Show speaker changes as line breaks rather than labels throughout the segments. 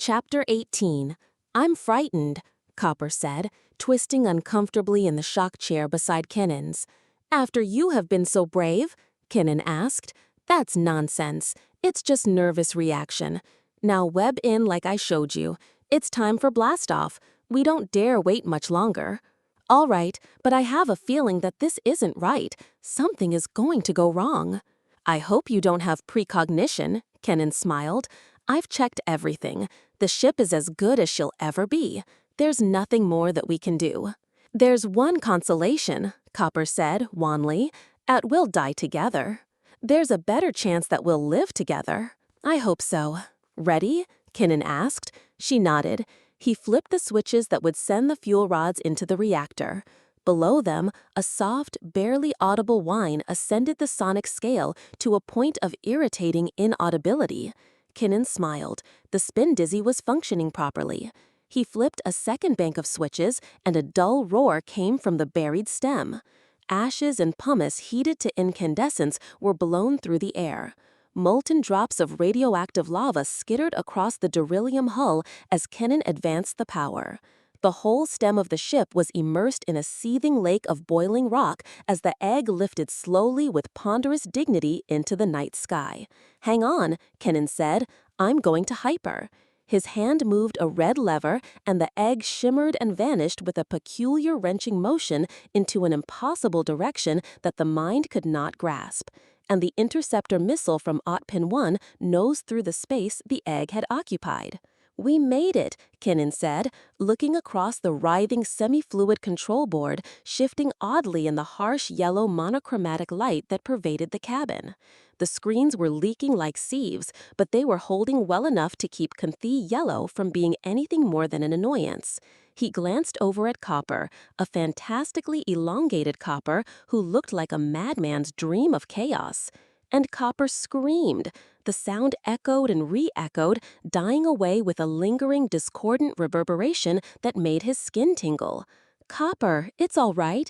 Chapter 18. I'm frightened, Copper said, twisting uncomfortably in the shock chair beside Kennon's. After you have been so brave? Kennon asked. That's nonsense. It's just nervous reaction. Now web in like I showed you. It's time for blast-off. We don't dare wait much longer. All right, but I have a feeling that this isn't right. Something is going to go wrong. I hope you don't have precognition, Kennon smiled. I've checked everything. The ship is as good as she'll ever be. There's nothing more that we can do. There's one consolation, Copper said wanly. We'll die together. There's a better chance that we'll live together. I hope so. Ready? Kennon asked. She nodded. He flipped the switches that would send the fuel rods into the reactor. Below them, a soft, barely audible whine ascended the sonic scale to a point of irritating inaudibility. Kennon smiled. The spin dizzy was functioning properly. He flipped a second bank of switches, and a dull roar came from the buried stem. Ashes and pumice heated to incandescence were blown through the air. Molten drops of radioactive lava skittered across the beryllium hull as Kennon advanced the power. The whole stem of the ship was immersed in a seething lake of boiling rock as the egg lifted slowly with ponderous dignity into the night sky. Hang on, Kennon said. I'm going to hyper. His hand moved a red lever, and the egg shimmered and vanished with a peculiar wrenching motion into an impossible direction that the mind could not grasp. And the interceptor missile from Otpin 1 nosed through the space the egg had occupied. We made it, Kennon said, looking across the writhing semi-fluid control board, shifting oddly in the harsh yellow monochromatic light that pervaded the cabin. The screens were leaking like sieves, but they were holding well enough to keep Conthee yellow from being anything more than an annoyance. He glanced over at Copper, a fantastically elongated Copper who looked like a madman's dream of chaos. And Copper screamed. The sound echoed and re-echoed, dying away with a lingering, discordant reverberation that made his skin tingle. Copper, it's all right,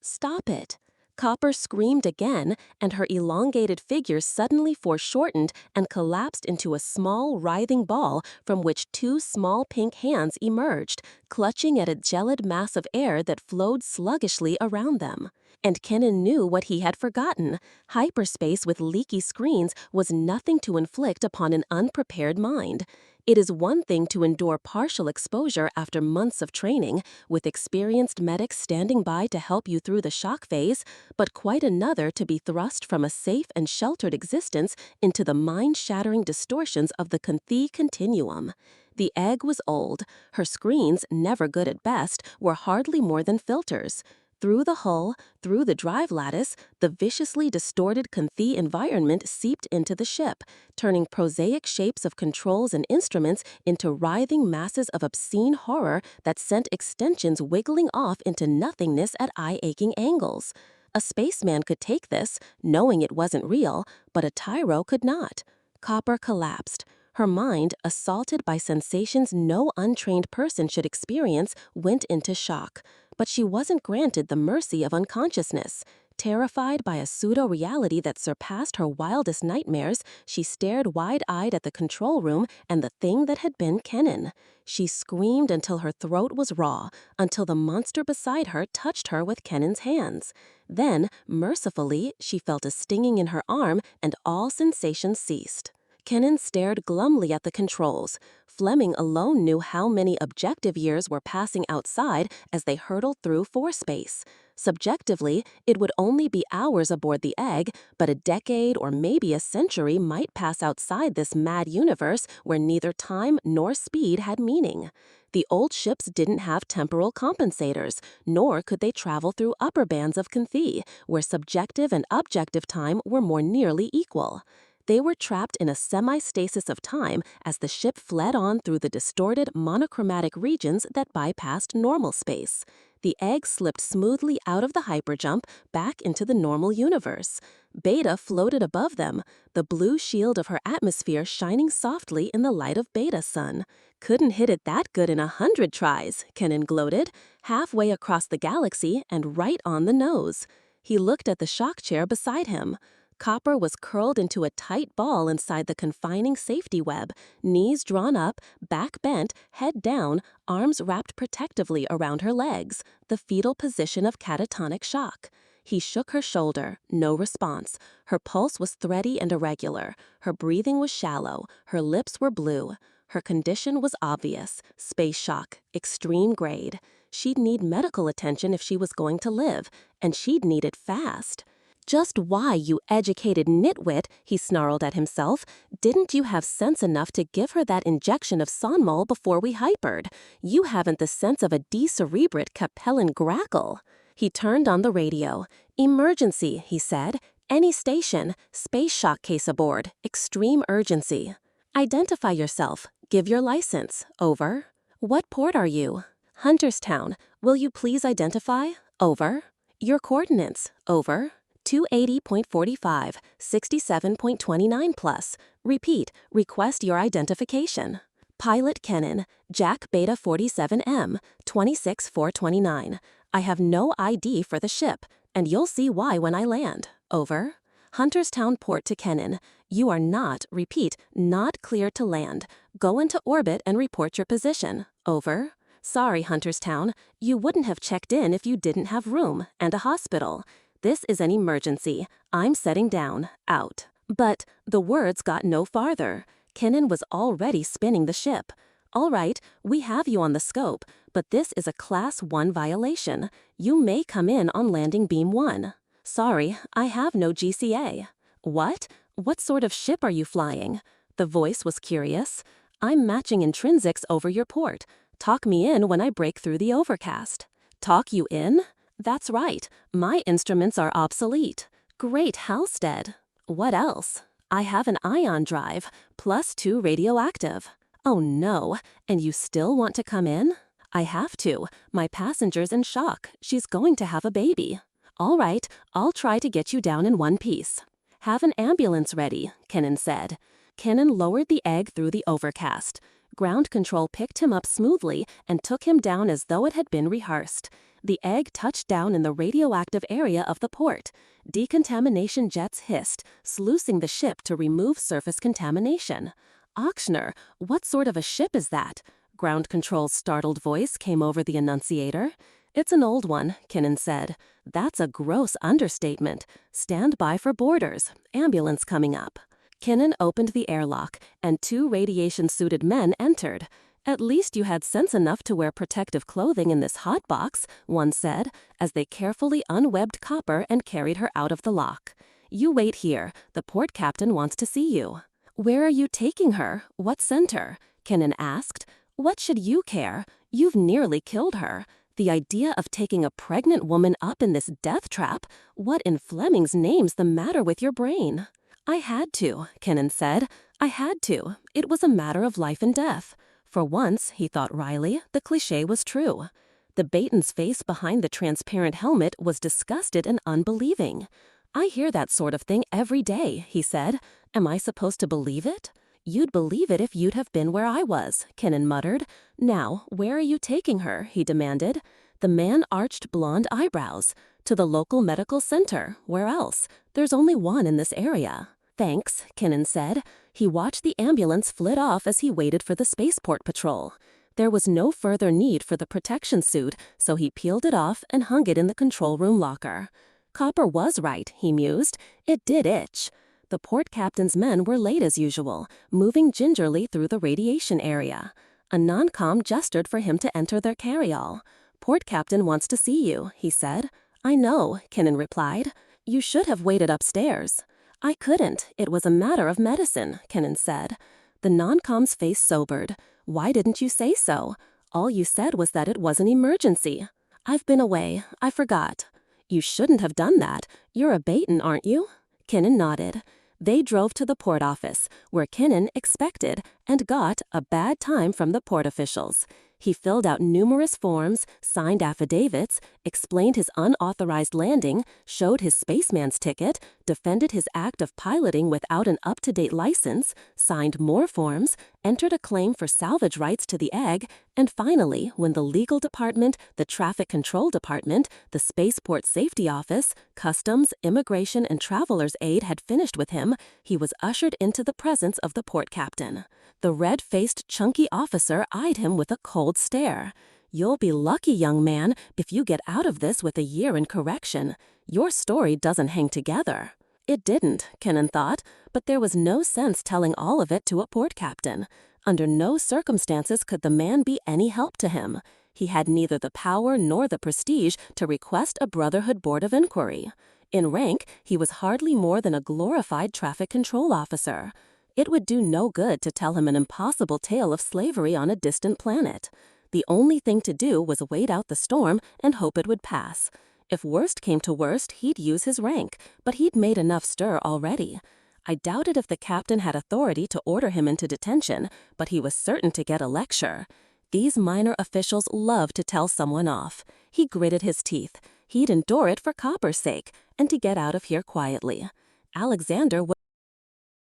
stop it. Copper screamed again, and her elongated figure suddenly foreshortened and collapsed into a small, writhing ball from which two small pink hands emerged, clutching at a gelid mass of air that flowed sluggishly around them. And Kennon knew what he had forgotten. Hyperspace with leaky screens was nothing to inflict upon an unprepared mind. It is one thing to endure partial exposure after months of training, with experienced medics standing by to help you through the shock phase, but quite another to be thrust from a safe and sheltered existence into the mind-shattering distortions of the Conthee continuum. The egg was old. Her screens, never good at best, were hardly more than filters. Through the hull, through the drive lattice, the viciously distorted Conthee environment seeped into the ship, turning prosaic shapes of controls and instruments into writhing masses of obscene horror that sent extensions wiggling off into nothingness at eye-aching angles. A spaceman could take this, knowing it wasn't real, but a tyro could not. Copper collapsed. Her mind, assaulted by sensations no untrained person should experience, went into shock. But she wasn't granted the mercy of unconsciousness. Terrified by a pseudo-reality that surpassed her wildest nightmares, she stared wide-eyed at the control room and the thing that had been Kennon. She screamed until her throat was raw, until the monster beside her touched her with Kennon's hands. Then, mercifully, she felt a stinging in her arm and all sensation ceased. Kennon stared glumly at the controls. Fleming alone knew how many objective years were passing outside as they hurtled through forespace. Subjectively, it would only be hours aboard the egg, but a decade or maybe a century might pass outside this mad universe where neither time nor speed had meaning. The old ships didn't have temporal compensators, nor could they travel through upper bands of Conthee, where subjective and objective time were more nearly equal. They were trapped in a semi-stasis of time as the ship fled on through the distorted monochromatic regions that bypassed normal space. The egg slipped smoothly out of the hyperjump back into the normal universe. Beta floated above them, the blue shield of her atmosphere shining softly in the light of Beta sun. Couldn't hit it that good in 100 tries, Kennon gloated, halfway across the galaxy and right on the nose. He looked at the shock chair beside him. Copper was curled into a tight ball inside the confining safety web, knees drawn up, back bent, head down, arms wrapped protectively around her legs, the fetal position of catatonic shock. He shook her shoulder, no response. Her pulse was thready and irregular. Her breathing was shallow. Her lips were blue. Her condition was obvious: space shock, extreme grade. She'd need medical attention if she was going to live, and she'd need it fast. Just why, you educated nitwit, he snarled at himself, didn't you have sense enough to give her that injection of Sonmol before we hypered? You haven't the sense of a decerebrate Capellan grackle. He turned on the radio. Emergency, he said. Any station. Space shock case aboard. Extreme urgency. Identify yourself. Give your license. Over. What port are you? Hunterstown. Will you please identify? Over. Your coordinates. Over. 280.45, 67.29 plus. Repeat, request your identification. Pilot Kennon, Jac Beta 47M, 26429. I have no ID for the ship, and you'll see why when I land. Over. Hunterstown Port to Kennon. You are not, repeat, not cleared to land. Go into orbit and report your position. Over. Sorry, Hunterstown. You wouldn't have checked in if you didn't have room, and a hospital. This is an emergency. I'm setting down. Out. But the words got no farther. Kennon was already spinning the ship. All right, we have you on the scope, but this is a Class 1 violation. You may come in on landing beam 1. Sorry, I have no GCA. What? What sort of ship are you flying? The voice was curious. I'm matching intrinsics over your port. Talk me in when I break through the overcast. Talk you in? That's right. My instruments are obsolete. Great Halstead. What else? I have an ion drive, +2 radioactive. Oh no, and you still want to come in? I have to. My passenger's in shock. She's going to have a baby. All right, I'll try to get you down in one piece. Have an ambulance ready, Kennon said. Kennon lowered the egg through the overcast. Ground control picked him up smoothly and took him down as though it had been rehearsed. The egg touched down in the radioactive area of the port. Decontamination jets hissed, sluicing the ship to remove surface contamination. Ochsner, what sort of a ship is that? Ground control's startled voice came over the annunciator. It's an old one, Kennon said. That's a gross understatement. Stand by for boarders. Ambulance coming up. Kennon opened the airlock, and 2 radiation-suited men entered. At least you had sense enough to wear protective clothing in this hotbox, one said, as they carefully unwebbed Copper and carried her out of the lock. You wait here. The port captain wants to see you. Where are you taking her? What center? Kennon asked. What should you care? You've nearly killed her. The idea of taking a pregnant woman up in this death trap? What in Fleming's name's the matter with your brain? I had to, Kennon said. I had to. It was a matter of life and death. For once, he thought wryly, the cliché was true. The Baton's face behind the transparent helmet was disgusted and unbelieving. I hear that sort of thing every day, he said. Am I supposed to believe it? You'd believe it if you'd have been where I was, Kennon muttered. Now, where are you taking her? He demanded. The man arched blonde eyebrows. To the local medical center. Where else? There's only one in this area. Thanks, Kennon said. He watched the ambulance flit off as he waited for the spaceport patrol. There was no further need for the protection suit, so he peeled it off and hung it in the control room locker. Copper was right, he mused. It did itch. The port captain's men were late as usual, moving gingerly through the radiation area. A non-com gestured for him to enter their carryall. Port captain wants to see you, he said. I know, Kennon replied. You should have waited upstairs. I couldn't. It was a matter of medicine, Kennon said. The non-com's face sobered. Why didn't you say so? All you said was that it was an emergency. I've been away. I forgot. You shouldn't have done that. You're a Baton, aren't you? Kennon nodded. They drove to the port office, where Kennon expected and got a bad time from the port officials. He filled out numerous forms, signed affidavits, explained his unauthorized landing, showed his spaceman's ticket, defended his act of piloting without an up-to-date license, signed more forms, entered a claim for salvage rights to the egg, and finally, when the legal department, the traffic control department, the spaceport safety office, customs, immigration, and traveler's aid had finished with him, he was ushered into the presence of the port captain. The red-faced, chunky officer eyed him with a cold stare. "You'll be lucky, young man, if you get out of this with a year in correction. Your story doesn't hang together." It didn't, Kennon thought, but there was no sense telling all of it to a port captain. Under no circumstances could the man be any help to him. He had neither the power nor the prestige to request a Brotherhood Board of Inquiry. In rank, he was hardly more than a glorified traffic control officer. It would do no good to tell him an impossible tale of slavery on a distant planet. The only thing to do was wait out the storm and hope it would pass. If worst came to worst, he'd use his rank, but he'd made enough stir already. I doubted if the captain had authority to order him into detention, but he was certain to get a lecture. These minor officials loved to tell someone off. He gritted his teeth. He'd endure it for Copper's sake, and to get out of here quietly. Alexander was